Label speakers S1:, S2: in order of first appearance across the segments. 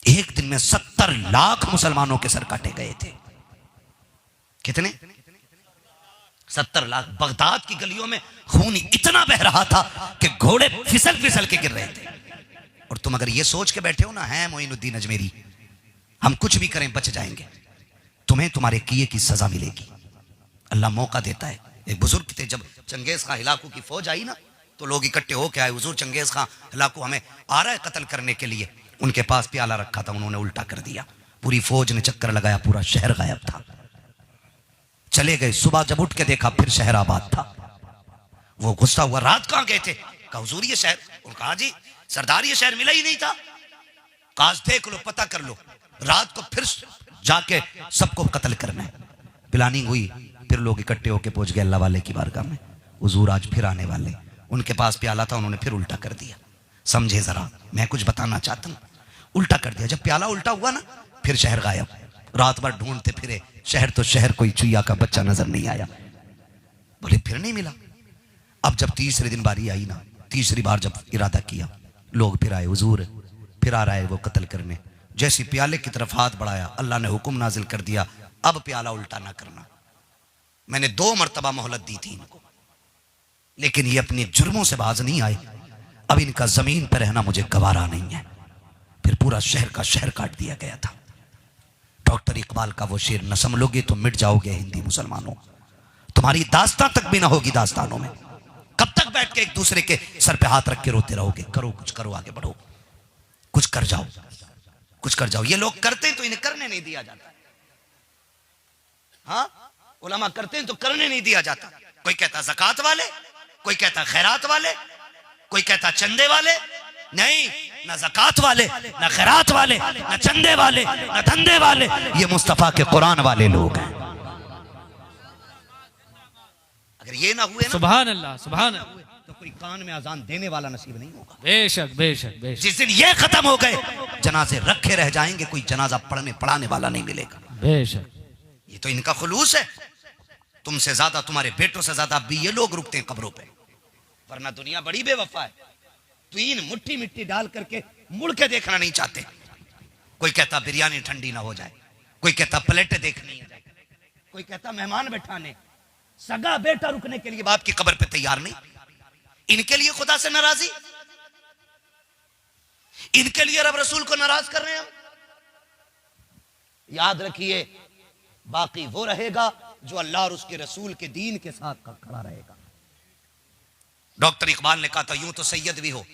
S1: एक दिन में 70 लाख मुसलमानों के सर काटे गए थे। कितने? 70 लाख। बगदाद की गलियों में खून इतना बह रहा था कि घोड़े फिसल फिसल के गिर रहे थे। और तुम अगर ये सोच के बैठे हो ना, है मोइनुद्दीन अजमेरी, हम कुछ भी करें बच जाएंगे, तुम्हें तुम्हारे किए की सजा मिलेगी। अल्लाह मौका देता है। एक बुजुर्ग थे, जब चंगेज खां हिलाकू की फौज आई ना, तो लोग इकट्ठे होके आए, हुजूर चंगेज खां हिलाकू हमें आ रहा है कत्ल करने के लिए। उनके पास प्याला रखा था, उन्होंने उल्टा कर दिया। पूरी फौज ने चक्कर लगाया, पूरा शहर गायब था। चले गए, सुबह जब उठ के देखा फिर शहर आबाद था। वो गुस्सा हुआ, रात कहां गए थे? कहा हुजूर ये शहर। उन्होंने कहा जी सरदार ये शहर मिला ही नहीं था। काश देख लो, पता कर लो, रात को फिर जाके सबको कत्ल करना है। प्लानिंग हुई, फिर लोग इकट्ठे होके पहुंच गए अल्लाह वाले की बारगाह में। हुजूर आज फिर आने वाले। उनके पास प्याला था, उन्होंने फिर उल्टा कर दिया। समझे जरा, मैं कुछ बताना चाहता हूं। उल्टा कर दिया। जब प्याला उल्टा हुआ ना, फिर शहर गायब। रात भर ढूंढते फिरे शहर तो शहर, कोई चुईया का बच्चा नजर नहीं आया। बोले फिर नहीं मिला। अब जब तीसरे दिन बारी आई ना, तीसरी बार जब इरादा किया, लोग फिर आए, हुजूर फिर आ रहा है वो कत्ल करने। जैसी प्याले की तरफ हाथ बढ़ाया, अल्लाह ने हुक्म नाजिल कर दिया, अब प्याला उल्टा ना करना। मैंने 2 मरतबा मोहलत दी थी इनको, लेकिन ये अपने जुर्मों से बाज नहीं आए। अब इनका जमीन पर रहना मुझे गवारा नहीं है। फिर पूरा शहर का शहर काट दिया गया था। डॉक्टर इकबाल का वो शेर, न समझोगे तो मिट जाओगे हिंदी मुसलमानों, तुम्हारी दास्तां तक भी ना होगी दास्तानों में। कब तक बैठ के एक दूसरे के सर पे हाथ रख के रोते रहोगे? करो कुछ, करो, आगे बढ़ो, कुछ कर जाओ, कुछ कर जाओ। ये लोग करते हैं तो इन्हें करने नहीं दिया जाता। हाँ, उलमा करते हैं तो करने नहीं दिया जाता। कोई कहता ज़कात वाले, कोई कहता खैरात वाले, कोई कहता चंदे वाले। नहीं, ना ज़कात वाले, ना खैरात वाले, ना चंदे वाले, ना धंधे वाले, ये मुस्तफा के कुरान वाले लोग हैं। अगर ये ना हुए ना,
S2: सुभान अल्लाह, सुभान अल्लाह,
S1: तो कोई कान में अजान देने वाला नसीब नहीं होगा।
S2: बेशक बेशक बेशक।
S1: जिस दिन ये खत्म हो गए, जनाजे रखे रह जाएंगे, कोई जनाजा पढ़ाने वाला नहीं मिलेगा। बेशक, ये तो इनका खुलूस है। तुमसे ज्यादा, तुम्हारे बेटों से ज्यादा भी ये लोग रुकते हैं कब्रों पे, वरना दुनिया बड़ी बेवफा है। तीन मुट्ठी मिट्टी डाल करके मुड़ के देखना नहीं चाहते। कोई कहता बिरयानी ठंडी ना हो जाए, कोई कहता प्लेटें देखनी है, कोई कहता मेहमान बैठाने। सगा बेटा रुकने के लिए बाप की कब्र पे तैयार नहीं। इनके लिए खुदा से नाराजी, इनके लिए रब रसूल को नाराज कर रहे हैं हम। याद रखिए, बाकी वो रहेगा जो अल्लाह और उसके रसूल के दीन के साथ खड़ा रहेगा। डॉक्टर इकबाल ने कहा था, यूं तो सैयद भी हो,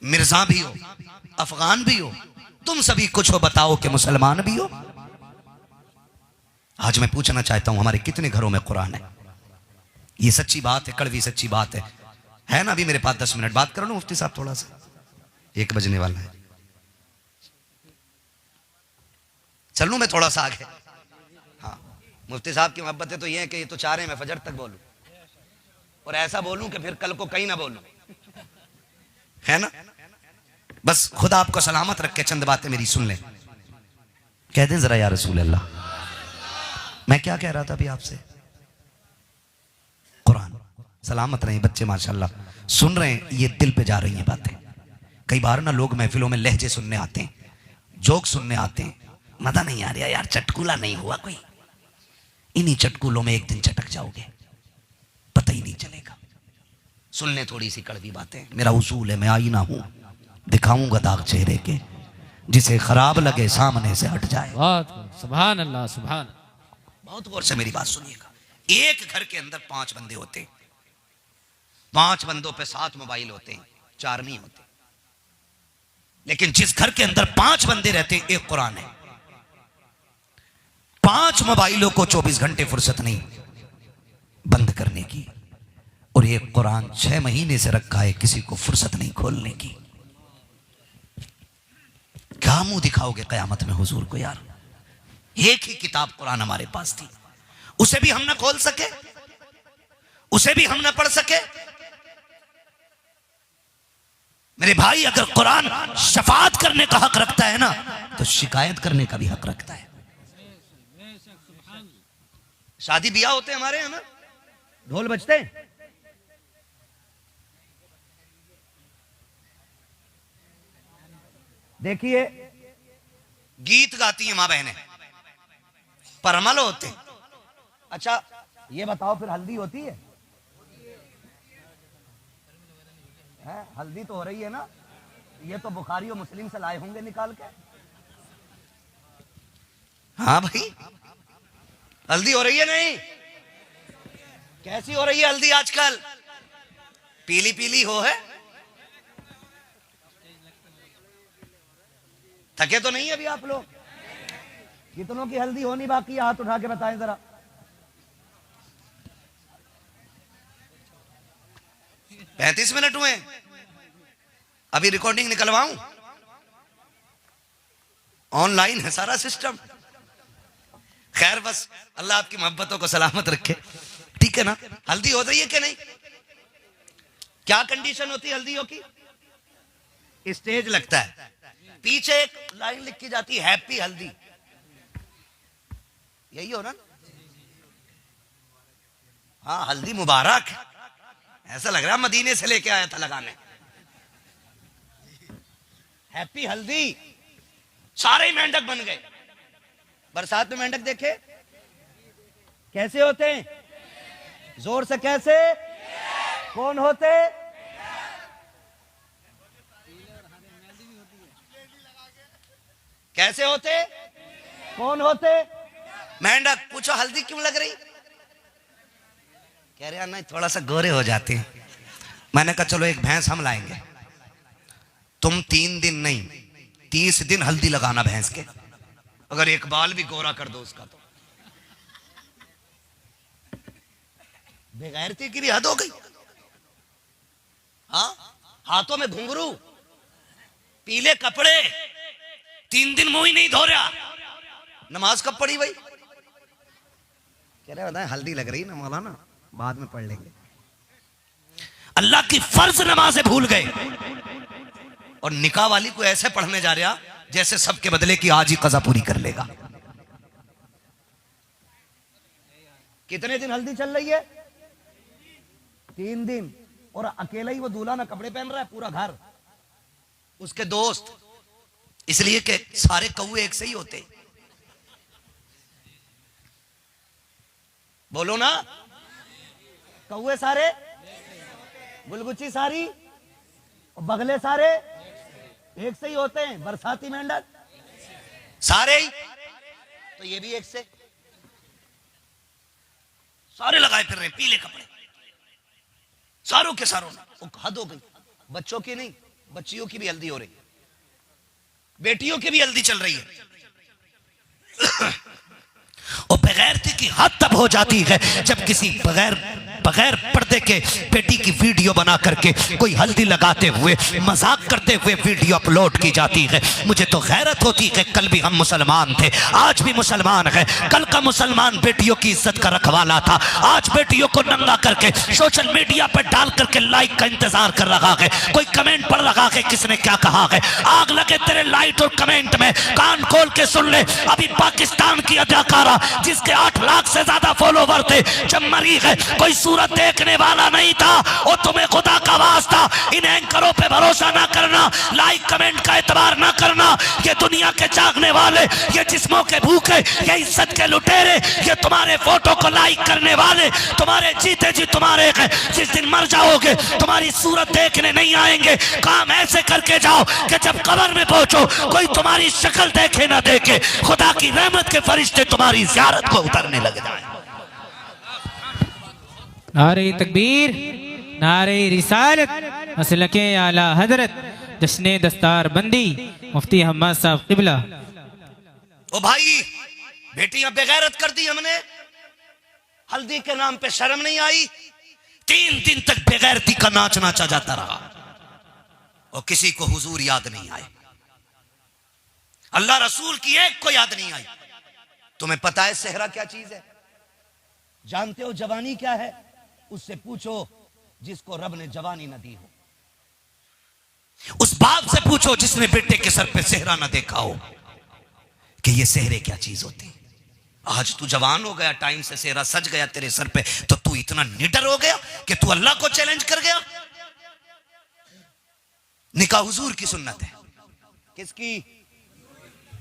S1: मिर्जा भी हो, अफगान भी हो, तुम सभी कुछ हो, बताओ कि मुसलमान भी हो। आज मैं पूछना चाहता हूं, हमारे कितने घरों में कुरान है? ये सच्ची बात है, कड़वी सच्ची बात है ना? अभी मेरे पास 10 मिनट बात करो ना मुफ्ती साहब, थोड़ा सा, 1 बजने वाला है। चलूं मैं थोड़ा सा आगे? हाँ, मुफ्ती साहब की मोहब्बत है तो ये है कि ये तो चाह रहे हैं मैं फजर तक बोलूं, और ऐसा बोलूं कि फिर कल को कहीं ना बोलूं, है ना? बस खुदा आपको सलामत रखे, चंद बातें मेरी सुन लें। कह दें जरा या रसूल अल्लाह। मैं क्या कह रहा था अभी आपसे? कुरान। सलामत रहे बच्चे, माशाल्लाह सुन रहे हैं, ये दिल पे जा रही हैं बातें। कई बार ना लोग महफिलों में लहजे सुनने आते हैं, जोक सुनने आते हैं, मजा नहीं आ रहा यार, चटकुला नहीं हुआ कोई। इन्हीं चटकुलों में एक दिन चटक जाओगे, पता ही नहीं चलेगा। सुन ले थोड़ी सी कड़वी बातें। मेरा उसूल है, मैं आईना हूं, दिखाऊंगा दाग चेहरे के, जिसे खराब लगे सामने से हट जाए।
S2: सुभान अल्लाह, सुभान।
S1: बहुत गौर से मेरी बात सुनिएगा। एक घर के अंदर 5 बंदे होते हैं, 5 बंदों पे 7 मोबाइल होते हैं, 4 नहीं होते। लेकिन जिस घर के अंदर 5 बंदे रहते हैं, एक कुरान है। 5 मोबाइलों को 24 घंटे फुर्सत नहीं बंद करने की, और एक कुरान 6 महीने से रखा है, किसी को फुर्सत नहीं खोलने की। क्या मुंह दिखाओगे कयामत में हुजूर को यार? एक ही किताब कुरान हमारे पास थी, उसे भी हम ना खोल सके, उसे भी हम ना पढ़ सके। मेरे भाई, अगर कुरान शफाअत करने का हक रखता है ना, तो शिकायत करने का भी हक रखता है। शादी ब्याह होते हमारे यहाँ ना, ढोल बजते हैं, देखिए गीत गाती हैं मां बहनें, परमल होते हैं। अच्छा ये बताओ फिर हल्दी होती है? हल्दी तो हो रही है ना, ये तो बुखारी और मुस्लिम से लाए होंगे निकाल के। हाँ भाई हल्दी हो रही है नहीं? कैसी हो रही है हल्दी आजकल? पीली पीली हो है। थके तो नहीं है अभी आप लोग? कितनों की हल्दी होनी बाकी है? हाथ उठा के बताएं जरा। पैंतीस मिनट हुए, अभी रिकॉर्डिंग निकलवाऊं? ऑनलाइन है सारा सिस्टम। खैर बस अल्लाह आपकी मोहब्बतों को सलामत रखे, ठीक है ना? हल्दी हो रही है कि नहीं? क्या कंडीशन होती है हल्दियों की? स्टेज लगता है, पीछे एक लाइन लिखी जाती है हैप्पी हल्दी, यही हो ना? हाँ हल्दी मुबारक, ऐसा लग रहा है मदीने से लेके आया था लगाने। हैप्पी हल्दी, सारे ही मेंढक बन गए। बरसात में मेंढक देखे कैसे होते हैं? जोर से कैसे? कौन होते? कैसे होते? कौन होते? मेंढक। पूछो हल्दी क्यों लग रही? कह रहे नहीं थोड़ा सा गोरे हो जाते हैं। मैंने कहा चलो एक भैंस हम लाएंगे, तुम 3 दिन नहीं 30 दिन हल्दी लगाना भैंस के, अगर एक बाल भी गोरा कर दो उसका तो। बेगैरती की भी हद हो गई। हाँ हाथों में घुंघरू, पीले कपड़े, 3 दिन मुंह ही नहीं धो रहा। नमाज कब पढ़ी भाई? कह रहे बताए हल्दी लग रही ना मौलाना, बाद में पढ़ लेंगे। अल्लाह की फर्ज नमाजें भूल गए और निकाह वाली को ऐसे पढ़ने जा रहा जैसे सबके बदले की आज ही कज़ा पूरी कर लेगा। कितने दिन हल्दी चल रही है? 3 दिन। और अकेला ही वो दूल्हा ना कपड़े पहन रहा है, पूरा घर उसके दोस्त, इसलिए कि सारे कौए एक से ही होते। बोलो ना, कौए सारे, गुलगुच्ची सारी और बगले सारे एक से ही होते हैं। बरसाती मेंढक सारे ही, तो ये भी एक से। सारे लगाए फिर रहे पीले कपड़े, सारों के सारों। हद हो गई। बच्चों की नहीं, बच्चियों की भी हल्दी हो रही, बेटियों की भी हल्दी चल रही है। और बेगैरती की हद तब हो जाती है जब किसी बगैर पर्दे के बेटी की वीडियो बना करके कोई हल्दी लगाते हुए मजाक करते हुए वीडियो अपलोड की जाती है। मुझे तो गैरत होती है, कल भी हम मुसलमान थे, आज भी मुसलमान है। कल का मुसलमान बेटियों की इज्जत का रखवाला था, आज बेटियों को नंगा करके सोशल मीडिया पर डाल करके लाइक का इंतजार कर रहा है, कोई कमेंट पढ़ रहा है किसने क्या कहा है। आग लगे तेरे लाइट और कमेंट में, कान खोल के सुन ले। अभी पाकिस्तान की अदाकारा जिसके 8 लाख से ज्यादा फॉलोवर थे, जब मरी है कोई सूरत देखने वाला नहीं था। और तुम्हें खुदा का वास्ता इन एंकरों पे भरोसा ना करना, लाइक कमेंट का एतबार ना करना। ये दुनिया के जागने वाले, ये जिस्मों के भूखे, ये इज्जत के लुटेरे, ये तुम्हारे फोटो को लाइक करने वाले तुम्हारे जीते जी तुम्हारे हैं। जिस दिन मर जाओगे तुम्हारी सूरत देखने नहीं आएंगे। काम ऐसे करके जाओ कि जब कब्र में पहुंचो कोई तुम्हारी शक्ल देखे ना देखे, खुदा की रहमत के फरिश्ते तुम्हारी ज़ियारत को उतरने लग जाए।
S2: नारे तकबीर, नारे रिसालत, मसलके आला हजरत, जश्ने दस्तार बंदी, मुफ्ती हम्माद साहब किबला।
S1: ओ भाई, बेटियां बेगैरत कर दी हमने, हल्दी के नाम पे शर्म नहीं आई। 3 दिन तक बेगैरती का नाच नाचा जाता रहा और किसी को हुजूर याद नहीं आए, अल्लाह रसूल की एक को याद नहीं आई। तुम्हें पता है सेहरा क्या चीज है? जानते हो जवानी क्या है? उससे पूछो जिसको रब ने जवानी न दी हो। उस बाप से पूछो जिसने बेटे के सर पे सेहरा न देखा हो कि ये सेहरे क्या चीज होती। आज तू जवान हो गया, टाइम से सेहरा सज गया तेरे सर पे, तो तू इतना निडर हो गया कि तू अल्लाह को चैलेंज कर गया। निकाह हुजूर की सुन्नत है। किसकी?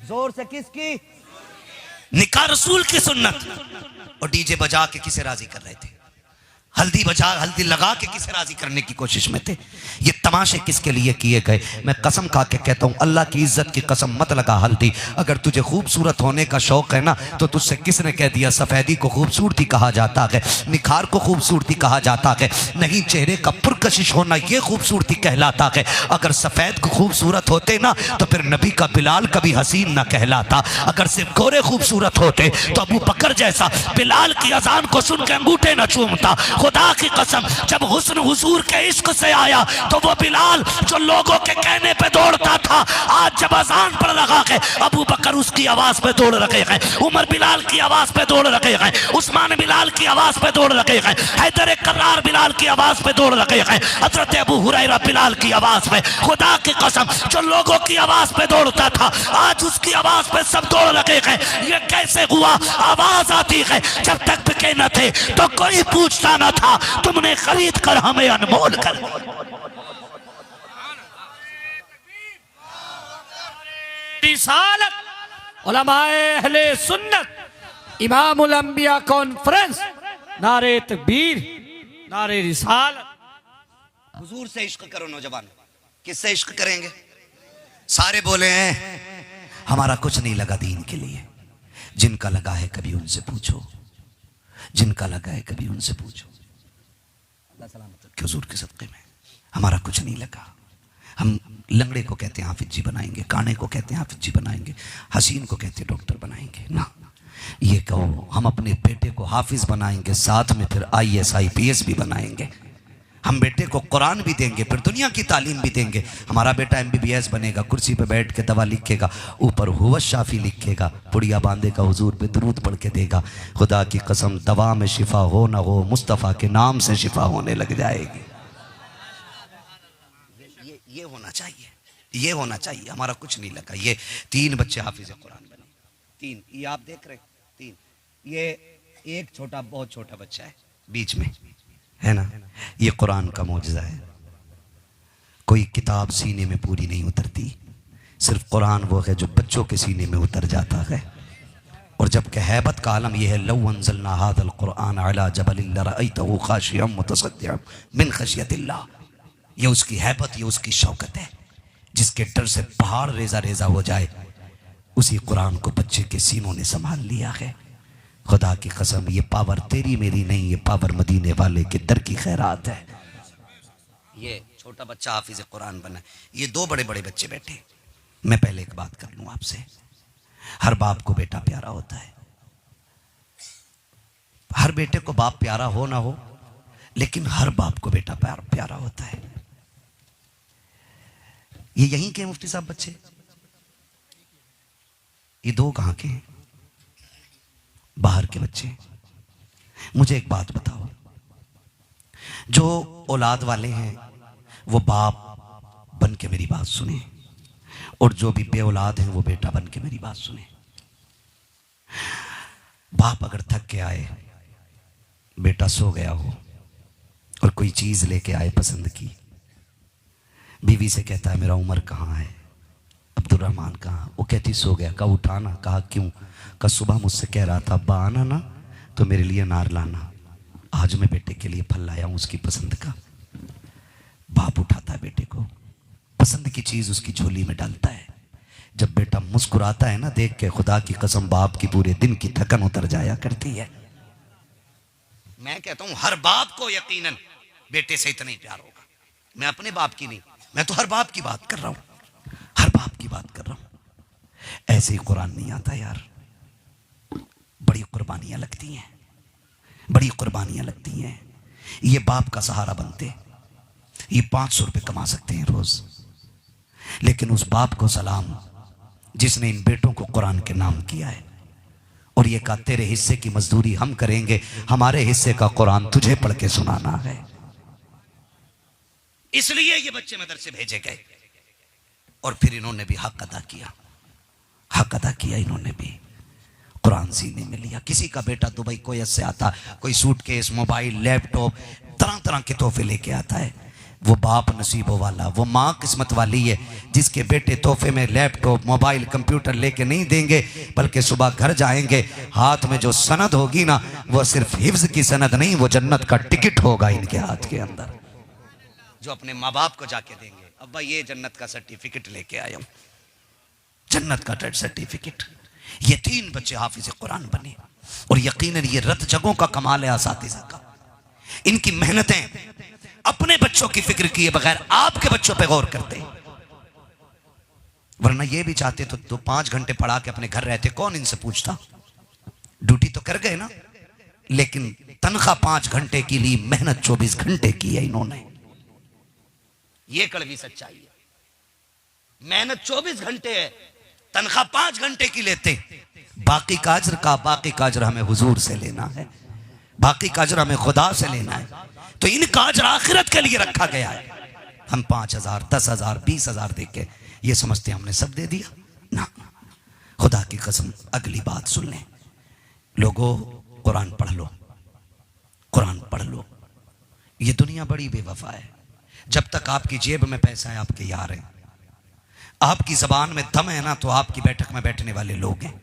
S1: जोर से किसकी? निकाह रसूल की सुन्नत। और डीजे बजा के किसे राजी कर रहे थे? हल्दी लगा के किसे राजी करने की कोशिश में थे? ये तमाशे किसके लिए किए गए? मैं कसम खा के कहता हूं, अल्लाह की इज्जत की कसम मत लगा हल्दी। अगर तुझे खूबसूरत होने का शौक है ना, तो तुझसे किसने कह दिया सफेदी को खूबसूरती कहा जाता है, निखार को खूबसूरती कहा जाता है? नहीं, चेहरे का पुरकशिश होना ये खूबसूरती कहलाता है। अगर सफेद को खूबसूरत होते ना, तो फिर नबी का बिलाल कभी हसीन ना कहलाता। अगर सिर्फ गोरे खूबसूरत होते तो अबू बकर जैसा बिलाल की अजान को सुन के अंगूठे न चूमता। खुदा की कसम, जब हुस्न हुजूर के इश्क से आया तो वो बिलाल जो लोगों के कहने पे दौड़ता था, आज जब अजान पर लगा के अबू बकर उसकी आवाज पे दौड़ रहे हैं, उमर बिलाल की आवाज पे दौड़ रहे हैं, उस्मान बिलाल की आवाज पे दौड़ रहे हैं, हैदर कर्रार बिलाल की आवाज पे दौड़ रहे हैं, हजरत अबू हुरैरा बिलाल की आवाज पे। खुदा की कसम, जो लोगों की आवाज पे दौड़ता था, आज उसकी आवाज पे सब दौड़ रहे हैं। ये कैसे हुआ? आवाज आती है, जब तक बिके न थे तो कोई पूछता न था, तुमने खरीद कर हमें अनमोल कर।
S3: रिसालत, उलमाए अहले सुन्नत, इमामुल अंबिया कॉन्फ्रेंस, नारे तकबीर, नारे रिसालत।
S1: हुजूर से इश्क करो नौजवान। किससे इश्क करेंगे? सारे बोले हैं हमारा कुछ नहीं लगा दीन के लिए। जिनका लगा है कभी उनसे पूछो, जिनका लगा है कभी उनसे पूछो। अल्लाह सलामत रखे हुजूर के सदक़े में। हमारा कुछ नहीं लगा। हम लंगड़े को कहते हैं हाफिज जी बनाएंगे, काने को कहते हैं हाफिज जी बनाएंगे, हसीन को कहते हैं डॉक्टर बनाएंगे ना। ये कहो हम अपने बेटे को हाफिज बनाएंगे, साथ में फिर IAS IPS भी बनाएंगे। हम बेटे को कुरान भी देंगे, फिर दुनिया की तालीम भी देंगे। हमारा बेटा MBBS बनेगा, कुर्सी पे बैठ के दवा लिखेगा, ऊपर हुवा शाफी लिखेगा, पुड़िया बांधेगा, हुजूर पे दुरूद पढ़ के देगा। खुदा की कसम, दवा में शिफा हो ना हो, मुस्तफ़ा के नाम से शिफा होने लग जाएगी। ये होना चाहिए, ये होना चाहिए। हमारा कुछ नहीं लगा। ये 3 बच्चे हाफिज कुरान बने, 3। ये आप देख रहे 3। ये एक छोटा, बहुत छोटा बच्चा है बीच में, है ना। ये कुरान का मौजज़ा है। कोई किताब सीने में पूरी नहीं उतरती, सिर्फ कुरान वो है जो बच्चों के सीने में उतर जाता है। और जबकि हैबत का आलम यह है, लौ अंज़लना हाज़ल कुरान अला जबलिन लरअयतहु खाशिअम मुतसद्दिअम मिन खशियतिल्लाह। ये उसकी हैबत, ये उसकी शौकत है। जिसके डर से पहाड़ रेजा रेजा हो जाए, उसी कुरान को बच्चे के सीनों ने संभाल लिया है। खुदा की कसम, ये पावर तेरी मेरी नहीं, ये पावर मदीने वाले के दर की खैरात है। ये छोटा बच्चा हाफिज कुरान बना, ये 2 बड़े बड़े बच्चे बैठे। मैं पहले एक बात कर लूं आपसे, हर बाप को बेटा प्यारा होता है। हर बेटे को बाप प्यारा हो ना हो, लेकिन हर बाप को बेटा प्यारा होता है। ये यहीं के मुफ्ती साहब बच्चे, ये 2 कहां के हैं? बाहर के बच्चे। मुझे एक बात बताओ, जो औलाद वाले हैं वो बाप बन के मेरी बात सुने, और जो भी बे औलाद हैं वो बेटा बन के मेरी बात सुने। बाप अगर थक के आए, बेटा सो गया हो और कोई चीज लेके आए पसंद की, बीवी से कहता है मेरा उमर कहाँ है, अब्दुर्रहमान कहाँ? वो कहती सो गया। कहा उठाना। कहा क्यों? कहा सुबह मुझसे कह रहा था अब्बा आना ना तो मेरे लिए नार लाना। आज मैं बेटे के लिए फल लाया हूं उसकी पसंद का। बाप उठाता है बेटे को, पसंद की चीज उसकी झोली में डालता है। जब बेटा मुस्कुराता है ना देख के, खुदा की कसम बाप की पूरे दिन की थकन उतर जाया करती है। मैं कहता हूं हर बाप को यकीनन बेटे से इतना ही प्यार होगा। मैं अपने बाप की नहीं, मैं तो हर बाप की बात कर रहा हूं, हर बाप की बात कर रहा हूं। ऐसे ही कुरान नहीं आता यार, बड़ी कुर्बानियां लगती हैं, बड़ी कुर्बानियां लगती हैं। ये बाप का सहारा बनते, ये 500 रुपए कमा सकते हैं रोज, लेकिन उस बाप को सलाम जिसने इन बेटों को कुरान के नाम किया है और ये कहा तेरे हिस्से की मजदूरी हम करेंगे, हमारे हिस्से का कुरान तुझे पढ़ के सुनाना है। इसलिए ये बच्चे मदरसे भेजे गए और फिर इन्होंने भी हक अदा किया, हक अदा किया। इन्होंने भी कुरान सीने में लिया। किसी का बेटा दुबई कोयत से आता, कोई सूटकेस, मोबाइल, लैपटॉप, तरह तरह के तोहफे लेके आता है। वो बाप नसीबों वाला, वो माँ किस्मत वाली है जिसके बेटे तोहफे में लैपटॉप मोबाइल कंप्यूटर लेके नहीं देंगे, बल्कि सुबह घर जाएंगे हाथ में जो सनद होगी ना, वो सिर्फ हिफ्ज की सनद नहीं, वो जन्नत का टिकट होगा इनके हाथ के अंदर, जो अपने माँ बाप को जाके देंगे। अब्बा ये जन्नत का सर्टिफिकेट लेके आया हूं, जन्नत का सर्टिफिकेट। ये 3 बच्चे हाफिज कुरान बने, और यकीनन ये रत जगहों का कमाल है असातिज़ा का। इनकी मेहनतें अपने बच्चों की फिक्र किए बगैर आपके बच्चों पे गौर करते, वरना ये भी चाहते तो 5 घंटे पढ़ा के अपने घर रहते, कौन इनसे पूछता। ड्यूटी तो कर गए ना, लेकिन तनख्वाह 5 घंटे की ली, मेहनत 24 घंटे की है इन्होंने। ये कड़वी सच्चाई है, मेहनत 24 घंटे है, तनख्वाह 5 घंटे की लेते। बाकी का अज्र हमें हुजूर से लेना है, बाकी का अज्र हमें खुदा से लेना है। तो इनका अज्र आखिरत के लिए रखा गया है। हम 5,000 10,000 20,000 दे के ये समझते हमने सब दे दिया ना। खुदा की कसम, अगली बात सुन लें लोगों, कुरान पढ़ लो, कुरान पढ़ लो। ये दुनिया बड़ी बेवफा है। जब तक आपकी जेब में पैसा है आपके यार हैं, आपकी जबान में दम है ना, तो आपकी बैठक में बैठने वाले लोग हैं।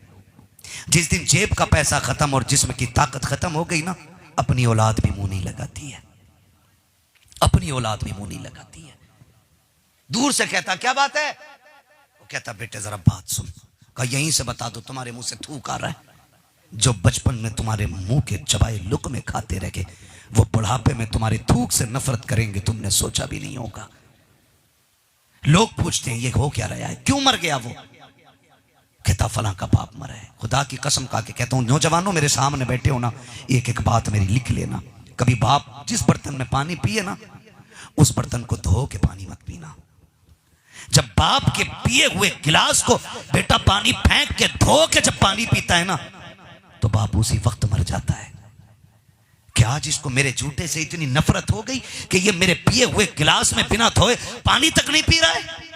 S1: जिस दिन जेब का पैसा खत्म और जिस्म की ताकत खत्म हो गई ना, अपनी औलाद भी मुंह नहीं लगाती है, अपनी औलाद भी मुंह नहीं लगाती है। दूर से कहता क्या बात है, वो कहता बेटे जरा बात सुन। कहा यहीं से बता दो, तुम्हारे मुंह से थूक आ रहा है। जो बचपन में तुम्हारे मुंह के चबाए लुक़्मे खाते रह गए, वो बुढ़ापे में तुम्हारे थूक से नफरत करेंगे, तुमने सोचा भी नहीं होगा। लोग पूछते हैं ये हो क्या रहा है, क्यों मर गया वो, कहता फलां का बाप मरा है। खुदा की कसम खा के कहता हूं, नौजवानों मेरे सामने बैठे हो ना, एक एक बात मेरी लिख लेना। कभी बाप जिस बर्तन में पानी पिए ना, उस बर्तन को धो के पानी मत पीना। जब बाप के पिए हुए गिलास को बेटा पानी फेंक के धो के जब पानी पीता है ना, तो बाप उसी वक्त मर जाता है। क्या जिसको मेरे जूठे से इतनी नफरत हो गई कि ये मेरे पिए हुए गिलास में बिना धोए पानी तक नहीं पी रहा है।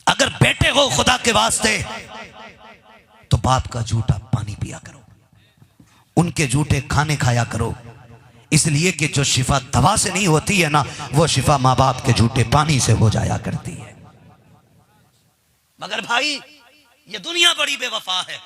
S1: अगर बेटे हो खुदा के वास्ते, तो बाप का जूठा पानी पिया करो, उनके जूठे खाने खाया करो, इसलिए कि जो शिफा दवा से नहीं होती है ना, वो शिफा माँ बाप के जूठे पानी से हो जाया करती है। मगर भाई ये दुनिया बड़ी बेवफा है।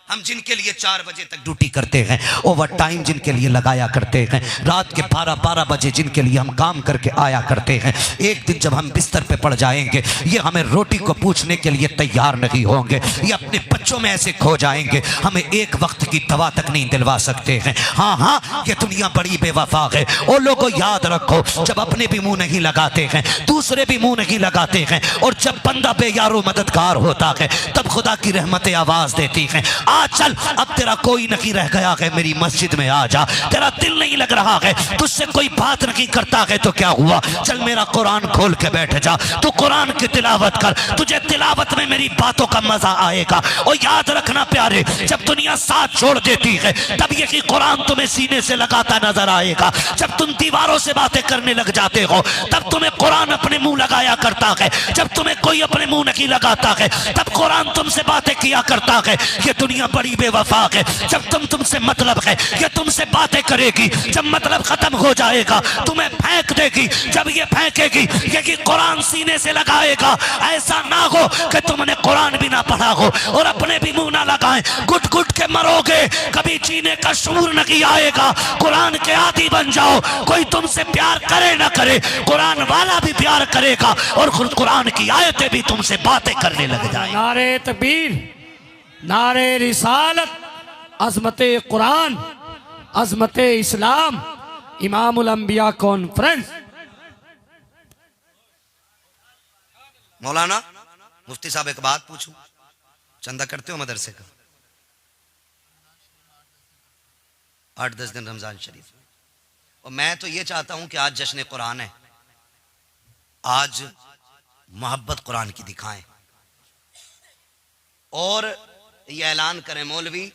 S1: हम जिनके लिए 4 बजे तक ड्यूटी करते हैं, ओवर टाइम जिनके लिए लगाया करते हैं, रात के 12-12 बजे जिनके लिए हम काम करके आया करते हैं, एक दिन जब हम बिस्तर पे पड़ जाएंगे, ये हमें रोटी को पूछने के लिए तैयार नहीं होंगे, ये अपने बच्चों में ऐसे खो जाएंगे, हमें एक वक्त की दवा तक नहीं दिलवा सकते हैं। हाँ, ये दुनिया बड़ी बेवफा है। ओ लोगों याद रखो, जब अपने भी मुंह नहीं लगाते हैं, दूसरे भी मुंह नहीं लगाते हैं, और जब बंदा बेयारो मददगार होता है, तब खुदा की रहमतें आवाज देती हैं, चल अब तेरा कोई नहीं रह गया है, मेरी मस्जिद में आ जा। तेरा दिल नहीं लग रहा है, तुझसे कोई बात नहीं करता है, तो क्या हुआ, चल मेरा कुरान खोल के बैठ जा, तू कुरान की तिलावत कर, तुझे तिलावत में मेरी बातों का मजा आएगा। और याद रखना प्यारे, जब दुनिया साथ छोड़ देती है, तब ये कि कुरान तुम्हें सीने से लगाता नजर आएगा। जब तुम दीवारों से बातें करने लग जाते हो, तब तुम्हें कुरान अपने मुंह लगाया करता है। जब तुम्हें कोई अपने मुंह नहीं लगाता है, तब कुरान तुमसे बातें किया करता है। ये दुनिया बड़ी बेवफा है। जब तुमसे मतलब है, ये तुमसे बातें करेगी, जब मतलब खत्म हो जाएगा तुम्हें फेंक देगी। जब ये फेंकेगी, ये कि कुरान सीने से लगाएगा। ऐसा ना हो कि तुमने कुरान भी ना पढ़ा हो और अपने भी मुंह ना लगाए, घुट घुट के मरोगे, कभी जीने का शूर नहीं आएगा। कुरान के आदी बन जाओ, कोई तुमसे प्यार करे ना करे, कुरान वाला भी प्यार करेगा और खुद कुरान की आयतें भी तुमसे बातें करने लग जाए।
S3: नारे तकबीर, नारे रिसालत, अज़मते कुरान, अज़मते इस्लाम, इमामुल अंबिया कॉन्फ्रेंस।
S1: मौलाना मुफ्ती साहब एक बात पूछूं, चंदा करते हो मदरसे का? 8-10 दिन रमजान शरीफ, और मैं तो ये चाहता हूं कि आज जश्न कुरान है, आज मोहब्बत कुरान की दिखाएं और ये ऐलान करें, मौलवी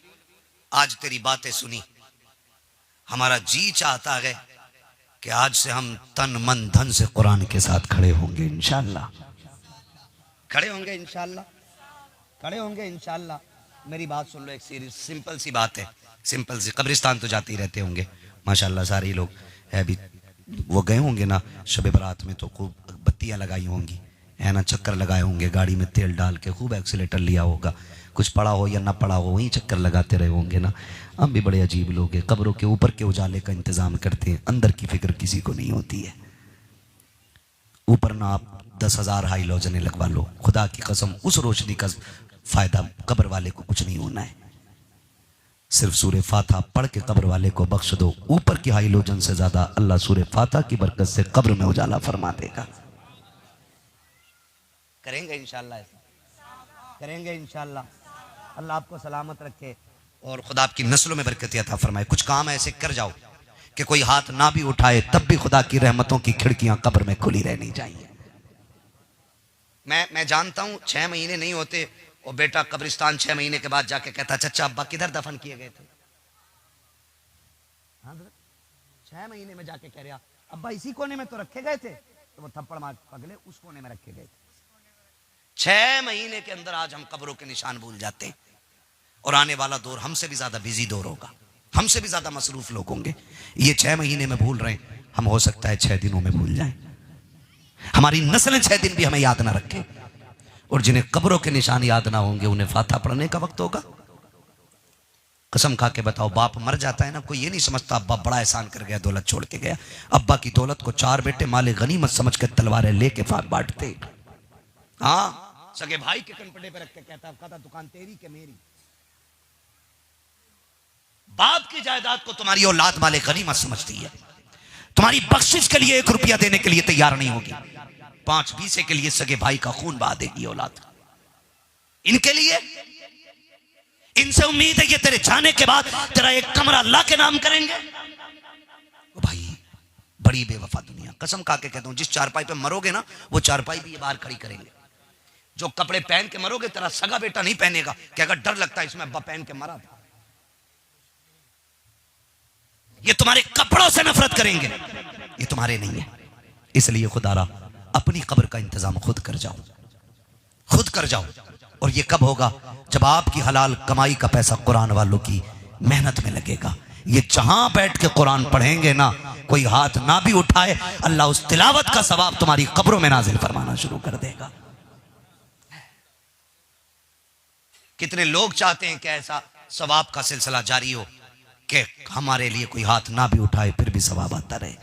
S1: आज तेरी बातें सुनी, हमारा जी चाहता है कि आज से हम तन मन धन से कुरान के साथ खड़े होंगे इंशाअल्लाह, खड़े होंगे इंशाअल्लाह, खड़े होंगे इंशाअल्लाह। मेरी बात सुन लो, एक सिंपल सी बात है, सिंपल सी। कब्रिस्तान तो जाते ही रहते होंगे माशाअल्लाह, सारे लोग है भी वो गए होंगे ना शब बारात में, तो खूब बत्तियां लगाई होंगी, है ना, चक्कर लगाए होंगे, गाड़ी में तेल डाल के खूब एक्सीलेटर लिया होगा, कुछ पड़ा हो या ना पड़ा हो वहीं चक्कर लगाते रहे होंगे ना। हम भी बड़े अजीब लोग हैं, कब्रों के ऊपर के उजाले का इंतजाम करते हैं, अंदर की फिक्र किसी को नहीं होती है। ऊपर ना आप 10,000 हाइलोजने लगवा लो, खुदा की कसम उस रोशनी का फायदा कब्र वाले को कुछ नहीं होना है। सिर्फ सूरह फातिहा पढ़ के कब्र वाले को बख्श दो, ऊपर की हाइलोजन से ज्यादा अल्लाह सूरह फातिहा की बरकत से कब्र में उजाला फरमा देगा। करेंगे इंशाअल्लाह, ऐसा करेंगे इंशाअल्लाह। अल्लाह आपको सलामत रखे और खुदा आपकी नस्लों में बरकत अता फरमाए। कुछ काम ऐसे कर जाओ कि कोई हाथ ना भी उठाए तब भी खुदा की रहमतों की खिड़कियां कब्र में खुली रहनी चाहिए। मैं जानता हूं 6 महीने नहीं होते और बेटा कब्रिस्तान 6 महीने के बाद जाके कहता चचा अब्बा किधर दफन किए गए थे। हाँ 6 महीने में जाके कह रहा अब्बा इसी कोने में तो रखे गए थे, तो वो थप्पड़ मार पगले उस कोने में रखे गए थे। 6 महीने के अंदर आज हम कब्रों के निशान भूल जाते हैं और आने वाला दौर हमसे भी ज्यादा बिजी दौर होगा, हमसे भी ज्यादा मसरूफ लोग होंगे। ये 6 महीने में भूल रहे हैं, हम हो सकता है 6 दिनों में भूल जाएं। हमारी नस्लें 6 दिन भी हमें याद ना रखें और जिन्हें कब्रों के निशान याद ना होंगे उन्हें फातिहा पढ़ने का वक्त होगा। कसम खा के बताओ, बाप मर जाता है ना, कोई ये नहीं समझता अब्बा बड़ा एहसान कर गया, दौलत छोड़ के गया। अब्बा की दौलत को 4 बेटे माले गनीमत समझ के तलवारें लेके बांटते। हाँ सगे भाई के कनपटे पे रख के कहता दुकान तेरी के मेरी। बाप की जायदाद को तुम्हारी औलाद माले गनीमत समझती है, तुम्हारी बख्शिश के लिए 1 रुपया देने के लिए तैयार नहीं होगी। 5 पैसे के लिए सगे भाई का खून बहा देगी औलाद। इनके लिए इनसे उम्मीद है कि तेरे जाने के बाद तेरा एक कमरा अल्लाह के नाम करेंगे। भाई बड़ी बेवफा दुनिया, कसम खा के कहता हूं, जिस चारपाई पे मरोगे ना वो चारपाई भी ये बाहर खड़ी करेंगे। जो कपड़े पहन के मरोगे तेरा सगा बेटा नहीं पहनेगा, क्या अगर डर लगता है इसमें अब्बा पहन के मरा था। ये तुम्हारे कपड़ों से नफरत करेंगे, ये तुम्हारे नहीं है। इसलिए खुदारा अपनी कब्र का इंतजाम खुद कर जाओ, खुद कर जाओ। और ये कब होगा? जब आपकी हलाल कमाई का पैसा कुरान वालों की मेहनत में लगेगा। ये जहां बैठ के कुरान पढ़ेंगे ना, कोई हाथ ना भी उठाए, अल्लाह उस तिलावत का सवाब तुम्हारी कब्रों में नाजिल फरमाना शुरू कर देगा। कितने लोग चाहते हैं कि ऐसा सवाब का सिलसिला जारी हो कि हमारे लिए कोई हाथ ना भी उठाए फिर भी सवाब आता रहे।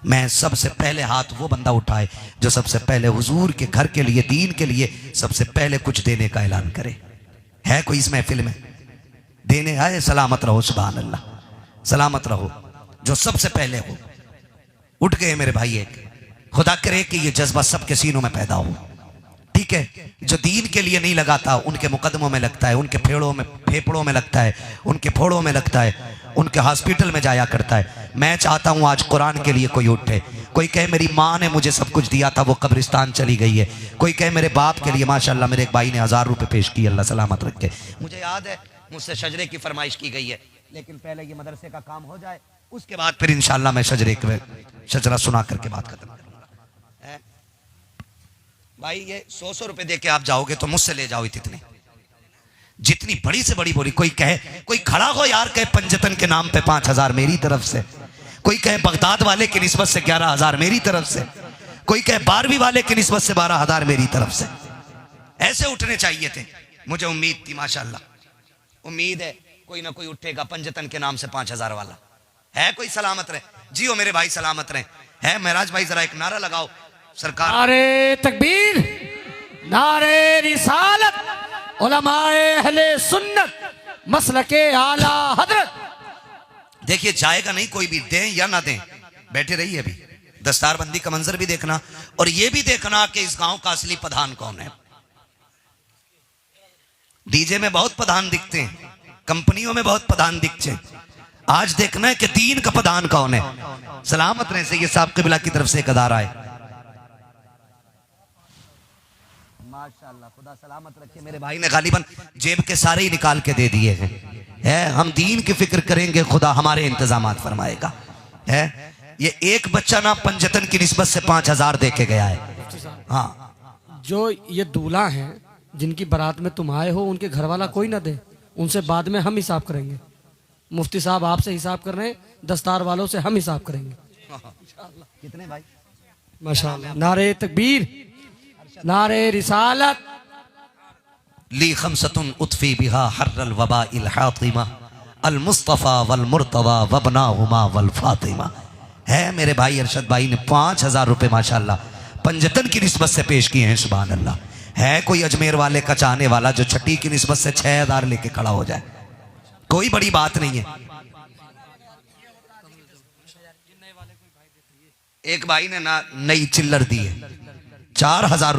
S1: मैं सबसे पहले हाथ वो बंदा उठाए जो सबसे पहले हुजूर के घर के लिए, दीन के लिए सबसे पहले कुछ देने का ऐलान करे। है कोई इस महफिल में देने आए? सलामत रहो, सुभान अल्लाह, सलामत रहो। जो सबसे पहले हो उठ गए मेरे भाई, एक खुदा करे कि ये जज्बा सबके सीनों में पैदा हो। ठीक है, जो दीन के लिए नहीं लगाता उनके मुकदमों में लगता है, उनके फेफड़ों में लगता है, उनके फोड़ों में लगता है, उनके हॉस्पिटल में जाया करता है। मैं चाहता हूं आज कुरान के लिए कोई उठे, कोई कहे मेरी माँ ने मुझे सब कुछ दिया था वो कब्रिस्तान चली गई है, कोई कहे मेरे बाप के लिए माशाल्लाह मेरे एक भाई ने 1000 रुपए पेश किए, अल्लाह सलामत रखे। मुझे याद है मुझसे शजरे की फरमाइश की गई है, लेकिन पहले ये मदरसे का काम हो जाए, उसके बाद फिर इंशाल्लाह मैं शजरा सुना करके बात खत्म करूंगा। भाई ये 100 रुपए दे के आप जाओगे तो मुझसे ले जाओ इतने, जितनी बड़ी से बड़ी बोली। कोई कहे, कोई खड़ा हो यार, कहे पंजतन के नाम पे 5000 मेरी तरफ से, कोई कहे बगदाद वाले की निस्बत से 11000 मेरी तरफ से, कोई कहे 12वीं वाले की निस्बत से 12000 मेरी तरफ से। ऐसे उठने चाहिए थे। मुझे उम्मीद थी, माशाल्लाह उम्मीद है कोई ना कोई उठेगा पंजतन के नाम से 5000 वाला। है कोई? सलामत रहे, जियो मेरे भाई, सलामत रहे। है महराज भाई, जरा एक नारा लगाओ सरकार।
S3: नारे तकबीर, नारे रिसालत, उलमाए अहले सुन्नत, मसलके आला हजरत।
S1: देखिए जाएगा नहीं कोई भी, दें या ना दें, बैठे रहिए। अभी दस्तारबंदी का मंजर भी देखना और ये भी देखना कि इस गांव का असली प्रधान कौन है। डीजे में बहुत प्रधान दिखते हैं, कंपनियों में बहुत प्रधान दिखते हैं, आज देखना है कि दीन का प्रधान कौन है। सलामत रहे। सैयद साहब क़िबला की तरफ से एक अदारा है, माशाअल्लाह, खुदा सलामत रखे। मेरे भाई ने गालिबन जेब के सारे ही निकाल के दे दिए हैं। हम दीन की फिक्र करेंगे, खुदा हमारे इंतजामात फरमाएगा। है ये एक बच्चा ना पंजतन की निस्बत से 5000 दे के गया है। हाँ,
S3: जो ये दूल्हा हैं जिनकी बारात में तुम आए हो, उनके घर वाला कोई ना दे, उनसे बाद में हम हिसाब करेंगे। मुफ्ती साहब आपसे हिसाब कर रहे हैं, दस्तार वालों से हम हिसाब करेंगे।
S1: कितने भाई?
S3: माशाअल्लाह। नारे तकबीर, नारे रिसालत।
S1: ली खमसतुन उतफी बिहा हर्रल वबा इल हातिमा अल मुस्तफ़ा वल मुर्तवा वबनाहुमा वल फातिमा। है मेरे भाई अरशद भाई ने 5,000 रुपये माशाअल्लाह पंजतन की निस्बत से पेश किए हैं। सुभान अल्लाह। है कोई अजमेर वाले का चाहने वाला जो छठी की निस्बत से 6,000 लेके खड़ा हो जाए? कोई बड़ी बात नहीं है। एक भाई ने ना नई चिल्लर दी है 4,000